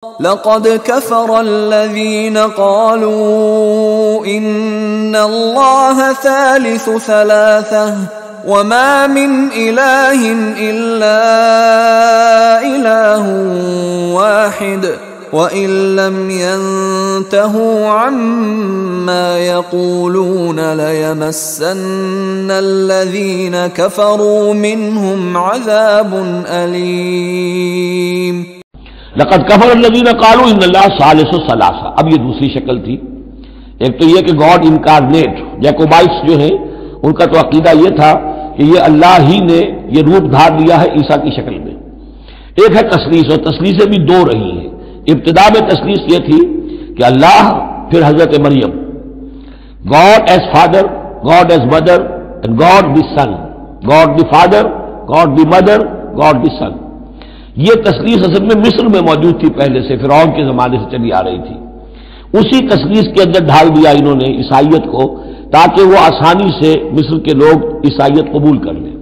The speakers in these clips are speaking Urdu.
لقد كفر الذين قالوا إن الله ثالث ثلاثة وما من إله إلا إله واحد وإن لم ينتهوا عما يقولون ليمسن الذين كفروا منهم عذاب أليم. لقد کفر الذین قالوا ان اللہ ثالث ثلاثہ. اب یہ دوسری شکل تھی. ایک تو یہ کہ گاڈ انکارنیٹ جیکوبائٹس جو ہیں ان کا تو عقیدہ یہ تھا کہ یہ اللہ ہی نے یہ روپ دھار لیا ہے عیسیٰ کی شکل میں. ایک ہے تثلیث، اور تثلیثیں بھی دو رہی ہیں. ابتدا میں تثلیث یہ تھی کہ اللہ پھر حضرت مریم، God as father, God as mother and God the son, God the father, God the mother, God the son. یہ تثلیث اصل میں مصر میں موجود تھی پہلے سے، فرعون کے زمانے سے چلی آ رہی تھی. اسی تثلیث کے اندر ڈھال دیا انہوں نے عیسائیت کو تاکہ وہ آسانی سے مصر کے لوگ عیسائیت قبول کر لیں.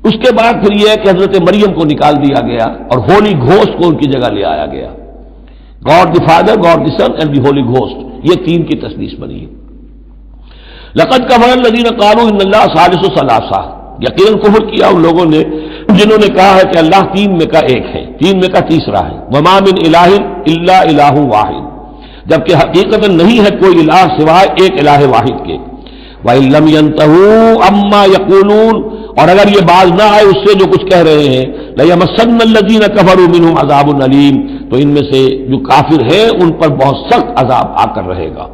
اس کے بعد پھر یہ ہے کہ حضرت مریم کو نکال دیا گیا اور ہولی گھوسٹ کو ان کی جگہ لے آیا گیا. God the father, God the Son and the Holy Ghost, یہ تین کی تثلیث بنی ہے. لقد کفر الذین قالوا ان اللہ ثالث ثلاثہ. یقیناً کفر کیا ان لوگوں نے جنہوں نے کہا ہے کہ اللہ تین میں کا ایک ہے، تین میں کا تیسرا ہے. وما من الہ الا الہ واحد، جبکہ حقیقت نہیں ہے کوئی الہ سوائے ایک الہ واحد کے. وَإِن لَّمْ يَنْتَهُوا عَمَّا يَقُولُونَ، اور اگر یہ باز نہ آئے اس سے جو کچھ کہہ رہے ہیں، لَيَمَسَّنَّ الَّذِينَ كَفَرُوا مِنْهُمْ عَذَابٌ أَلِيمٌ، تو ان میں سے جو کافر ہیں ان پر بہت سخت عذاب آ کر رہے گا.